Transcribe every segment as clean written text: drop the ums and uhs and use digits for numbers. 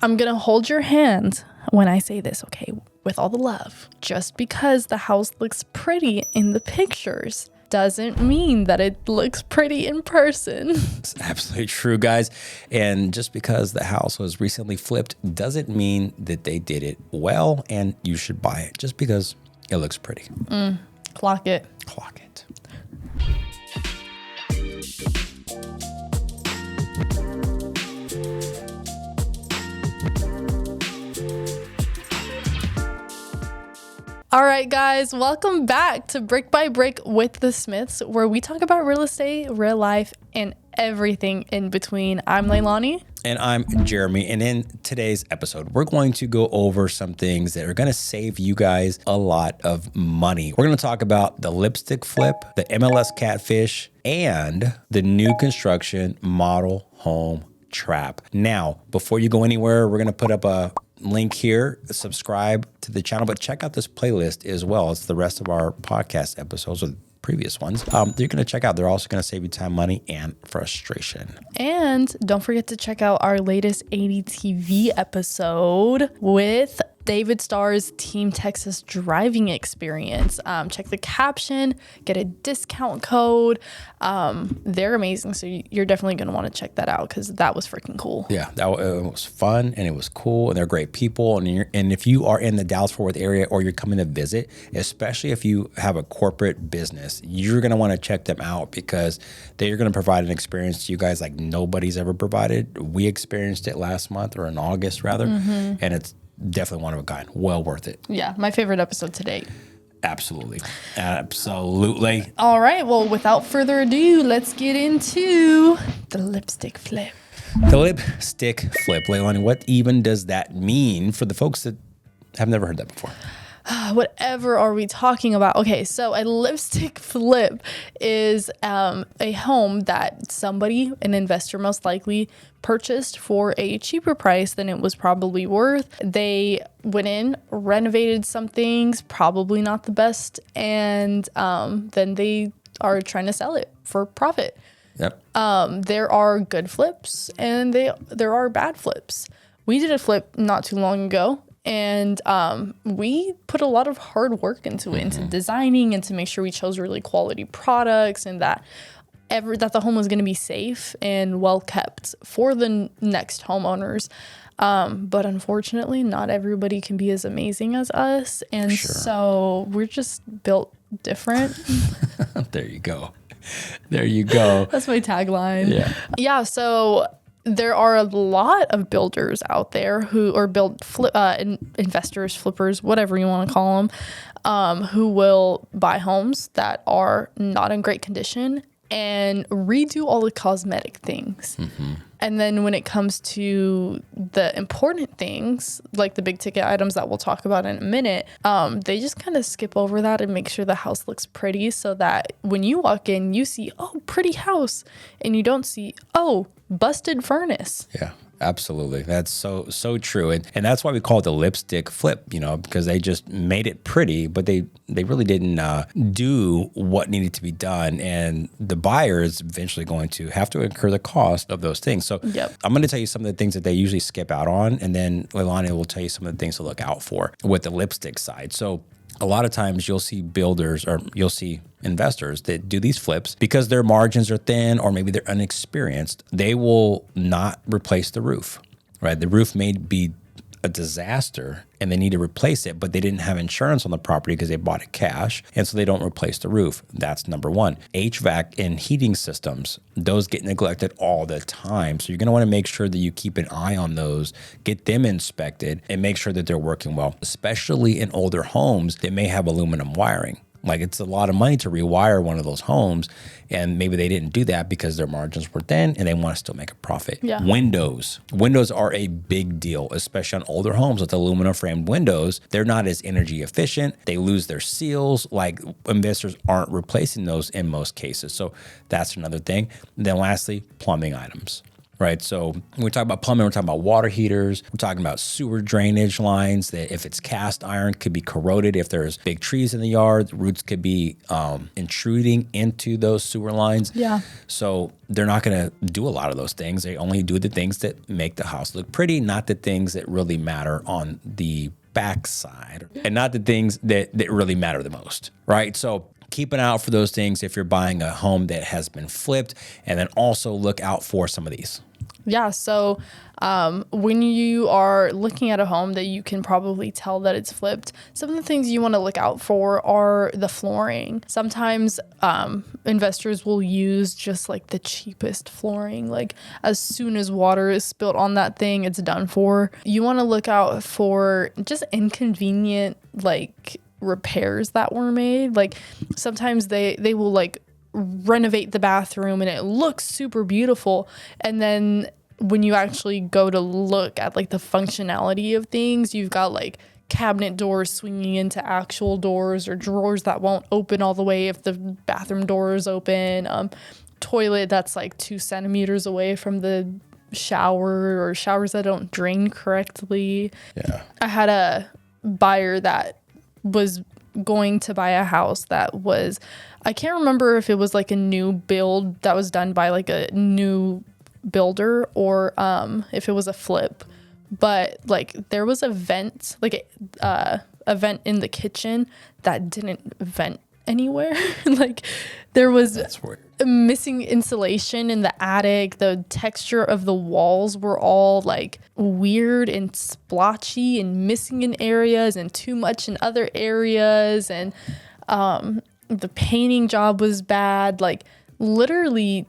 I'm going to hold your hand when I say this, okay? With all the love. Just because the house looks pretty in the pictures doesn't mean that it looks pretty in person. It's absolutely true, guys. And just because the house was recently flipped doesn't mean that they did it well and you should buy it just because it looks pretty. Clock it. Clock it. All right, guys, welcome back to Brick by Brick with the Smiths, where we talk about real estate, real life, and everything in between. I'm Leilani. And I'm Jeremy. And in today's episode, we're going to go over some things that are going to save you guys a lot of money. We're going to talk about the lipstick flip, the MLS catfish, and the new construction model home trap. Now, before you go anywhere, we're going to put up a link here, subscribe to the channel, but check out this playlist as well. It's the rest of our podcast episodes or previous ones. You're going to check out. They're also going to save you time, money, and frustration. And don't forget to check out our latest 80 TV episode with David Starr's Team Texas driving experience. Check the caption, get a discount code. They're amazing. So you're definitely going to want to check that out because that was freaking cool. Yeah, it was fun and it was cool and they're great people. And if you are in the Dallas-Fort Worth area or you're coming to visit, especially if you have a corporate business, you're going to want to check them out because they're going to provide an experience to you guys like nobody's ever provided. We experienced it last month or in August rather, and it's definitely one of a kind. Well worth it. Yeah, my favorite episode to date. Absolutely. Absolutely. All right. Well, without further ado, let's get into the lipstick flip. The lipstick flip. Leilani, what even does that mean for the folks that have never heard that before? Whatever are we talking about? Okay, so a lipstick flip is a home that somebody, an investor most likely, purchased for a cheaper price than it was probably worth. They went in, renovated some things, probably not the best, and then they are trying to sell it for profit. Yep. There are good flips and there are bad flips. We did a flip not too long ago. And we put a lot of hard work into it, into designing and to make sure we chose really quality products and that the home was going to be safe and well kept for the next homeowners. But unfortunately, not everybody can be as amazing as us. And so we're just built different. There you go. There you go. That's my tagline. Yeah. Yeah. So there are a lot of builders out there who are investors, flippers, whatever you want to call them, who will buy homes that are not in great condition and redo all the cosmetic things. And then when it comes to the important things, like the big ticket items that we'll talk about in a minute, they just kind of skip over that and make sure the house looks pretty so that when you walk in, you see, oh, pretty house. And you don't see, oh, busted furnace. Yeah, absolutely. That's so true. And that's why we call it the lipstick flip, because they just made it pretty, but they really didn't do what needed to be done. And the buyer is eventually going to have to incur the cost of those things. So I'm going to tell you some of the things that they usually skip out on. And then Leilani will tell you some of the things to look out for with the lipstick side. So a lot of times you'll see builders or you'll see investors that do these flips because their margins are thin or maybe they're inexperienced. They will not replace the roof, right? The roof may be a disaster and they need to replace it, but they didn't have insurance on the property because they bought it cash. And so they don't replace the roof. That's number one. HVAC and heating systems, those get neglected all the time. So you're going to want to make sure that you keep an eye on those, get them inspected and make sure that they're working well, especially in older homes that may have aluminum wiring. Like it's a lot of money to rewire one of those homes and maybe they didn't do that because their margins were thin and they want to still make a profit. Yeah. Windows are a big deal, especially on older homes with aluminum framed windows. They're not as energy efficient. They lose their seals. Like investors aren't replacing those in most cases. So that's another thing. And then lastly, plumbing items. right? So when we talk about plumbing, we're talking about water heaters. We're talking about sewer drainage lines that if it's cast iron could be corroded. If there's big trees in the yard, the roots could be intruding into those sewer lines. Yeah. So they're not going to do a lot of those things. They only do the things that make the house look pretty, not the things that really matter on the backside, and not the things that really matter the most, right? So keep an eye out for those things if you're buying a home that has been flipped, and then also look out for some of these. Yeah. So when you are looking at a home that you can probably tell that it's flipped, some of the things you want to look out for are the flooring. Sometimes investors will use just like the cheapest flooring. Like as soon as water is spilled on that thing, it's done for. You want to look out for just inconvenient like repairs that were made. Like sometimes they will like renovate the bathroom and it looks super beautiful, and then when you actually go to look at like the functionality of things, you've got like cabinet doors swinging into actual doors, or drawers that won't open all the way if the bathroom door is open, toilet that's like 2 centimeters away from the shower, or showers that don't drain correctly. Yeah. I had a buyer that was going to buy a house that was, I can't remember if it was like a new build that was done by like a new builder, or if it was a flip, but like there was a vent, like a vent in the kitchen that didn't vent anywhere. Like there was missing insulation in the attic. The texture of the walls were all like weird and splotchy and missing in areas and too much in other areas, and the painting job was bad. Like literally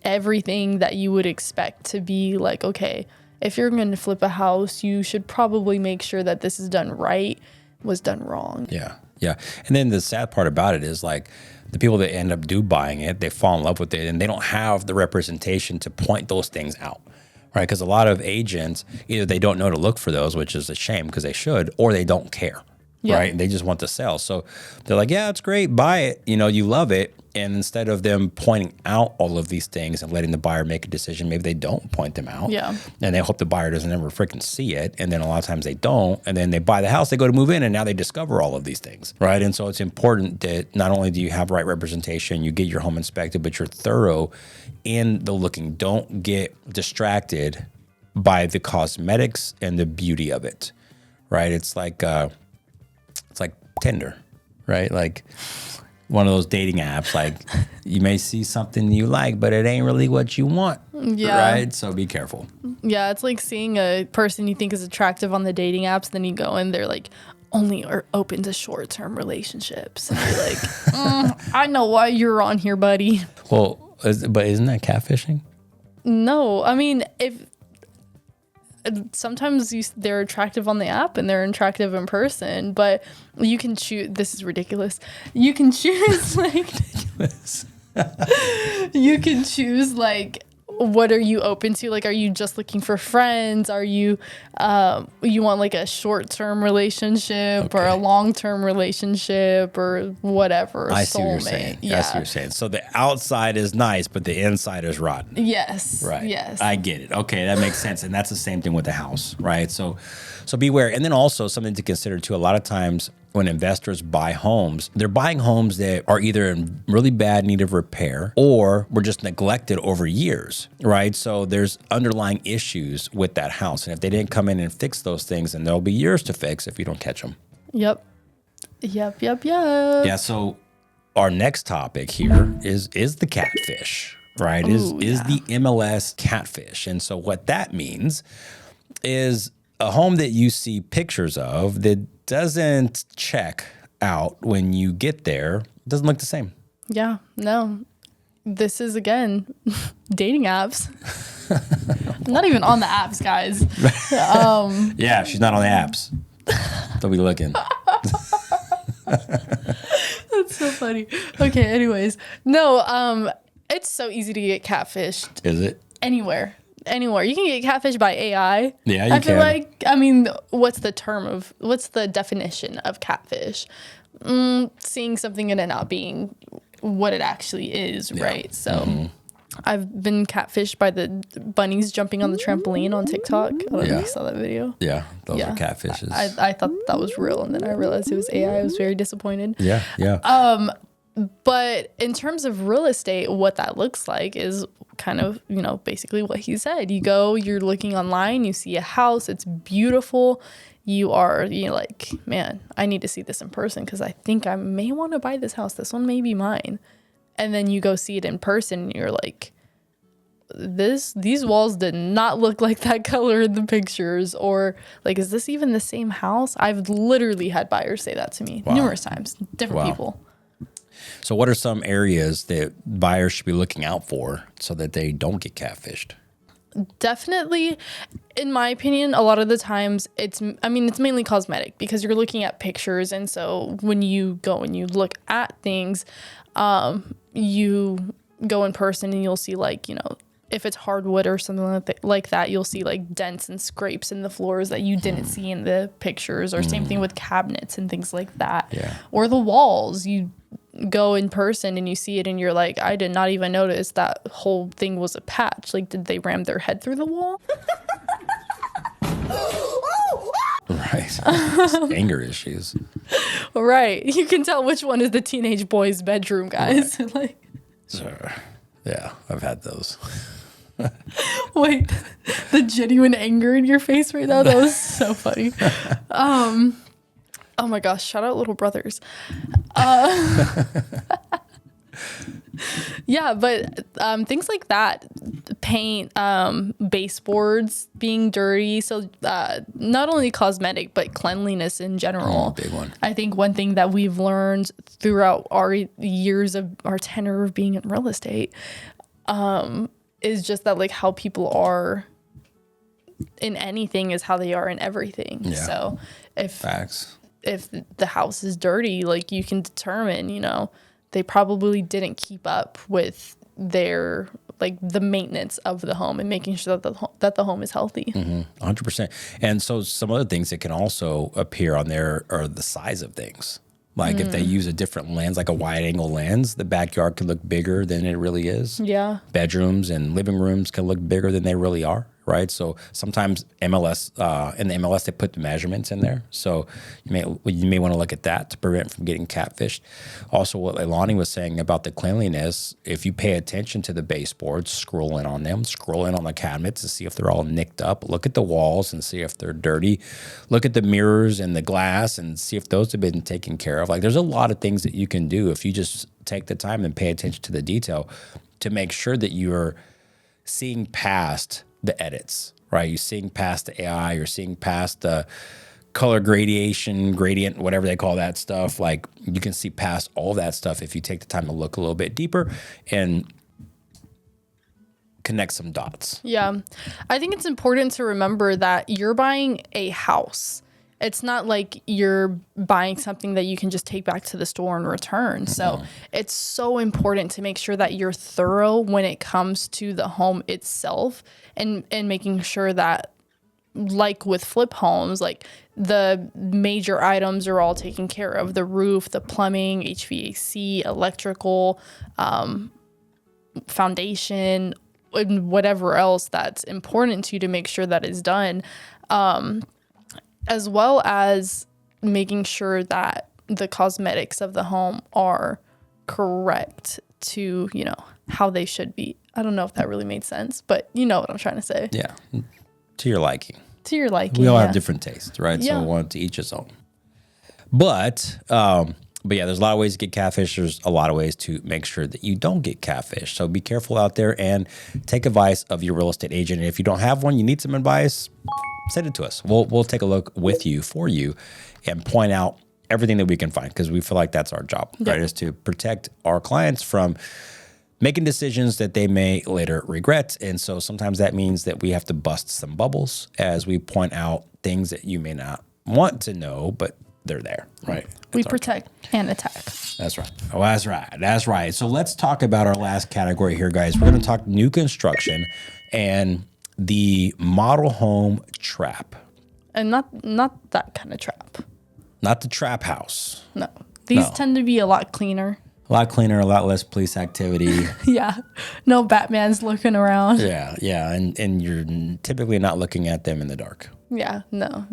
everything that you would expect to be like, okay, if you're going to flip a house, you should probably make sure that this is done right, was done wrong. Yeah. Yeah. And then the sad part about it is like the people that end up buying it, they fall in love with it, and they don't have the representation to point those things out, right? Because a lot of agents, either they don't know to look for those, which is a shame because they should, or they don't care. Yeah. Right. And they just want to sell. So they're like, yeah, it's great. Buy it. You know, you love it. And instead of them pointing out all of these things and letting the buyer make a decision, maybe they don't point them out. Yeah. And they hope the buyer doesn't ever freaking see it. And then a lot of times they don't. And then they buy the house, they go to move in, and now they discover all of these things. Right. And so it's important that not only do you have right representation, you get your home inspected, but you're thorough in the looking. Don't get distracted by the cosmetics and the beauty of it. Right. It's like Tinder, right? Like one of those dating apps. Like you may see something you like, but it ain't really what you want. Yeah. Right? So be careful. Yeah, it's like seeing a person you think is attractive on the dating apps, then you go and they're like only are open to short-term relationships. And you're like, I know why you're on here, buddy. Well, but isn't that catfishing? No, I mean, if sometimes they're attractive on the app and they're attractive in person, but you can choose. This is ridiculous. You can choose like you can choose like what are you open to? Like, are you just looking for friends? Are you you want like a short-term relationship or a long-term relationship or whatever? I see what you're saying. Yeah. I see what you're saying. So the outside is nice, but the inside is rotten. Yes. Right. Yes. I get it. Okay, that makes sense. And that's the same thing with the house, right? So beware. And then also something to consider too, a lot of times when investors buy homes, they're buying homes that are either in really bad need of repair or were just neglected over years, right? So there's underlying issues with that house. And if they didn't come in and fix those things, then there'll be years to fix if you don't catch them. Yep. Yeah, so our next topic here is the catfish, right? Is the MLS catfish. And so what that means is a home that you see pictures of that doesn't check out when you get there, doesn't look the same. Yeah, no. This is, again, dating apps. I'm not even on the apps, guys. Yeah, she's not on the apps. Don't be looking. That's so funny. Okay, anyways. No, it's so easy to get catfished. Is it? Anywhere. You can get catfished by AI. Yeah, you I feel like, I mean, what's the definition of catfish? Seeing something and it not being what it actually is, right? So I've been catfished by the bunnies jumping on the trampoline on TikTok. I don't know if you saw that video. Yeah, those are catfishes. I thought that was real, and then I realized it was AI. I was very disappointed. Yeah. But in terms of real estate, what that looks like is kind of, basically what he said. You're looking online, you see a house, it's beautiful. You're like, man, I need to see this in person because I think I may want to buy this house. This one may be mine. And then you go see it in person and you're like, these walls did not look like that color in the pictures, or like, is this even the same house? I've literally had buyers say that to me numerous times, different people. So what are some areas that buyers should be looking out for so that they don't get catfished? Definitely, in my opinion, a lot of the times it's mainly cosmetic because you're looking at pictures. And so when you go and you look at things, you go in person and you'll see if it's hardwood or something like that, you'll see like dents and scrapes in the floors that you didn't see in the pictures, or same thing with cabinets and things like that. Yeah. Or the walls, you go in person and you see it and you're like, I did not even notice that whole thing was a patch. Like, did they ram their head through the wall? Right. Anger issues. Right. You can tell which one is the teenage boy's bedroom, guys. Right. Yeah, I've had those. Wait, the genuine anger in your face right now? That was so funny. Oh my gosh, shout out Little Brothers. Yeah, but things like that, paint, baseboards being dirty. So not only cosmetic, but cleanliness in general. Big one. I think one thing that we've learned throughout our years of our tenure of being in real estate is just that like how people are in anything is how they are in everything. Yeah. So if the house is dirty, like you can determine, they probably didn't keep up with their the maintenance of the home and making sure that the home is healthy. 100%. And so some other things that can also appear on there are the size of things. Like if they use a different lens, like a wide angle lens, the backyard could look bigger than it really is. Yeah. Bedrooms and living rooms can look bigger than they really are. Right. So sometimes in the MLS, they put the measurements in there. So you may want to look at that to prevent from getting catfished. Also, what Leilani was saying about the cleanliness, if you pay attention to the baseboards, scroll in on them, scroll in on the cabinets to see if they're all nicked up, look at the walls and see if they're dirty, look at the mirrors and the glass and see if those have been taken care of. Like there's a lot of things that you can do if you just take the time and pay attention to the detail to make sure that you're seeing past the edits, right? You're seeing past the AI, you're seeing past the color gradient, whatever they call that stuff. Like you can see past all that stuff if you take the time to look a little bit deeper and connect some dots. Yeah. I think it's important to remember that you're buying a house. It's not like you're buying something that you can just take back to the store and return. So it's so important to make sure that you're thorough when it comes to the home itself and making sure that, like with flip homes, like the major items are all taken care of. The roof, the plumbing, HVAC, electrical, foundation, and whatever else that's important to you to make sure that is done. As well as making sure that the cosmetics of the home are correct to, how they should be. I don't know if that really made sense, but you know what I'm trying to say. Yeah. To your liking. To your liking. We all have different tastes, right? Yeah. So one to each his own. But yeah, there's a lot of ways to get catfished. There's a lot of ways to make sure that you don't get catfished. So be careful out there and take advice of your real estate agent. And if you don't have one, you need some advice, send it to us. We'll take a look with you, for you, and point out everything that we can find, because we feel like that's our job, right? Is to protect our clients from making decisions that they may later regret. And so sometimes that means that we have to bust some bubbles as we point out things that you may not want to know, but they're there, right? We protect and attack. That's right. Oh, that's right. That's right. So let's talk about our last category here, guys. We're going to talk new construction and the model home trap. And not that kind of trap. Not the trap house. No. These tend to be a lot cleaner. A lot cleaner, a lot less police activity. Yeah. No Batman's looking around. Yeah. And you're typically not looking at them in the dark. Yeah, no.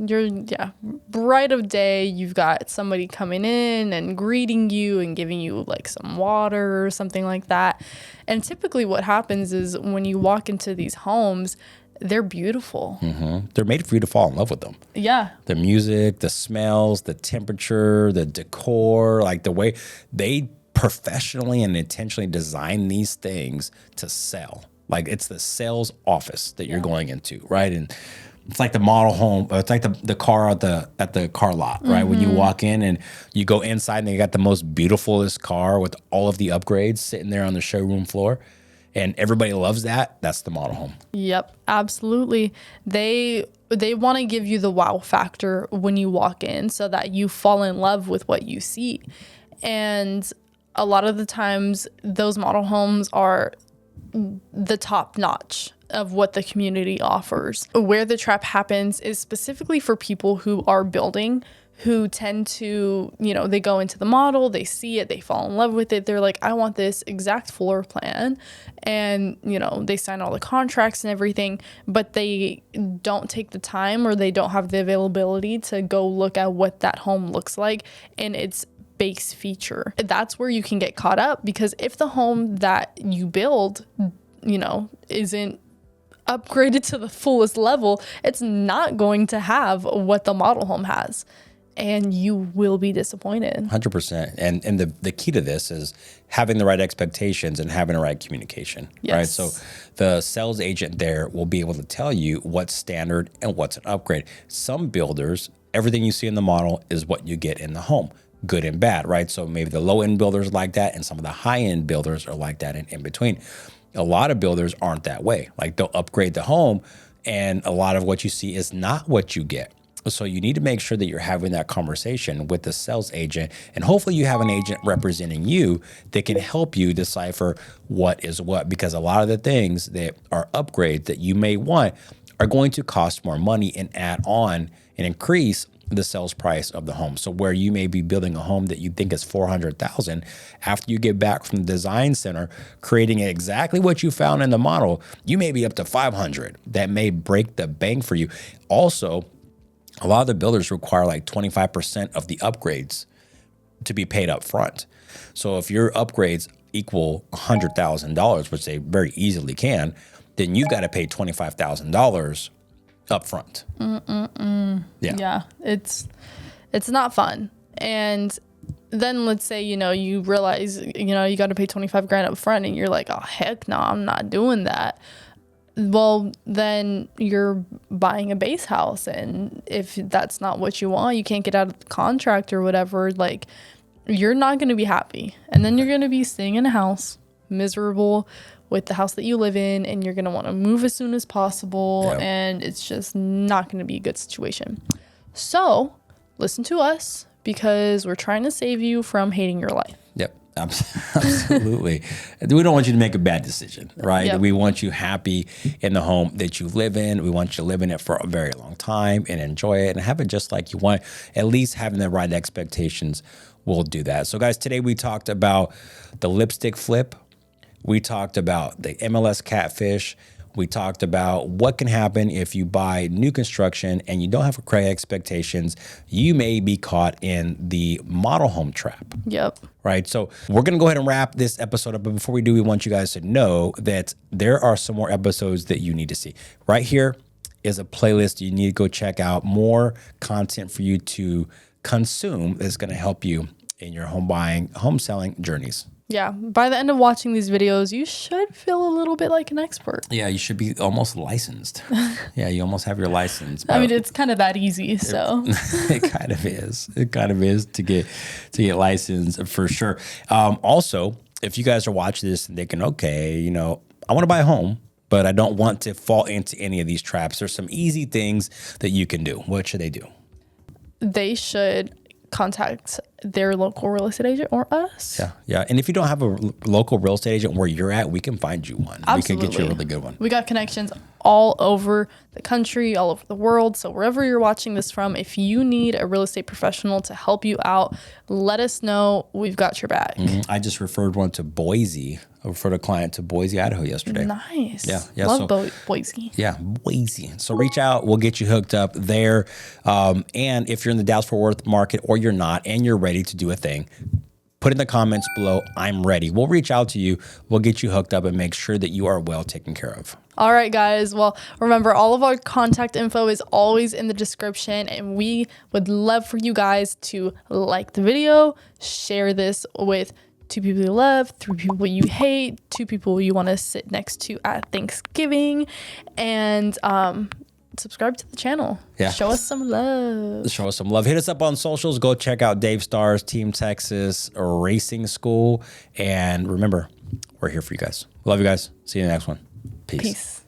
Bright of day, you've got somebody coming in and greeting you and giving you like some water or something like that. And typically what happens is when you walk into these homes, they're beautiful. Mm-hmm. They're made for you to fall in love with them. Yeah. The music, the smells, the temperature, the decor, like the way they professionally and intentionally design these things to sell. Like it's the sales office that you're going into, right? And it's like the model home. It's like the car at the car lot, right? When you walk in and you go inside, and they got the most beautifulest car with all of the upgrades sitting there on the showroom floor, and everybody loves that. That's the model home. Yep, absolutely. They want to give you the wow factor when you walk in, so that you fall in love with what you see. And a lot of the times, those model homes are the top notch of what the community offers. Where the trap happens is specifically for people who are building, who tend to, they go into the model, they see it, they fall in love with it. They're like, I want this exact floor plan. And, they sign all the contracts and everything, but they don't take the time, or they don't have the availability to go look at what that home looks like and its base feature. That's where you can get caught up, because if the home that you build, isn't upgraded to the fullest level, it's not going to have what the model home has, and you will be disappointed. 100%. And the key to this is having the right expectations and having the right communication, right? So the sales agent there will be able to tell you what's standard and what's an upgrade. Some builders, everything you see in the model is what you get in the home, good and bad, right? So maybe the low end builders are like that, and some of the high end builders are like that in between. A lot of builders aren't that way. Like they'll upgrade the home, and a lot of what you see is not what you get. So you need to make sure that you're having that conversation with the sales agent, and hopefully you have an agent representing you that can help you decipher what is what, because a lot of the things that are upgrades that you may want are going to cost more money and add on and increase the sales price of the home. So where you may be building a home that you think is $400,000, after you get back from the design center, creating exactly what you found in the model, you may be up to $500,000. That may break the bank for you. Also, a lot of the builders require like 25% of the upgrades to be paid up front. So if your upgrades equal $100,000, which they very easily can, then you've got to pay $25,000 up front. Yeah, it's not fun. And then let's say, you realize, you got to pay $25,000 up front, and you're like, oh, heck no, I'm not doing that. Well, then you're buying a base house, and if that's not what you want, you can't get out of the contract or whatever, like, you're not going to be happy. And then you're going to be staying in a house, miserable with the house that you live in, and you're going to want to move as soon as possible. Yep. And it's just not going to be a good situation. So listen to us, because we're trying to save you from hating your life. Yep. Absolutely. We don't want you to make a bad decision, right? Yep. We want you happy in the home that you live in. We want you to live in it for a very long time and enjoy it and have it just like you want. At least having the right expectations will do that. So guys, today we talked about the lipstick flip. We talked about the MLS catfish. We talked about what can happen if you buy new construction and you don't have correct expectations. You may be caught in the model home trap. Yep. Right. So we're going to go ahead and wrap this episode up. But before we do, we want you guys to know that there are some more episodes that you need to see. Right here is a playlist you need to go check out. More content for you to consume that's going to help you in your home buying, home selling journeys. Yeah. By the end of watching these videos, you should feel a little bit like an expert. Yeah, you should be almost licensed. Yeah, you almost have your license. I mean, it's kind of that easy, so. It kind of is. It kind of is to get licensed for sure. Also, if you guys are watching this and thinking, okay, I want to buy a home, but I don't want to fall into any of these traps, there's some easy things that you can do. What should they do? They should contact their local real estate agent or us. Yeah. And if you don't have a local real estate agent where you're at, we can find you one. Absolutely. We can get you a really good one. We got connections all over the country, all over the world. So wherever you're watching this from, if you need a real estate professional to help you out, let us know. We've got your back. I just referred one to Boise. I referred a client to Boise, Idaho yesterday. Nice. Yeah. Love Boise. Yeah, Boise. So reach out. We'll get you hooked up there. And if you're in the Dallas-Fort Worth market or you're not and you're ready to do a thing, put in the comments below, I'm ready. We'll reach out to you. We'll get you hooked up and make sure that you are well taken care of. All right, guys. Well, remember, all of our contact info is always in the description, and we would love for you guys to like the video, share this with 2 people you love, 3 people you hate, 2 people you want to sit next to at Thanksgiving, and subscribe to the channel. Yeah. Show us some love. Show us some love. Hit us up on socials. Go check out Dave Starr's Team Texas Racing School. And remember, we're here for you guys. Love you guys. See you in the next one. Peace.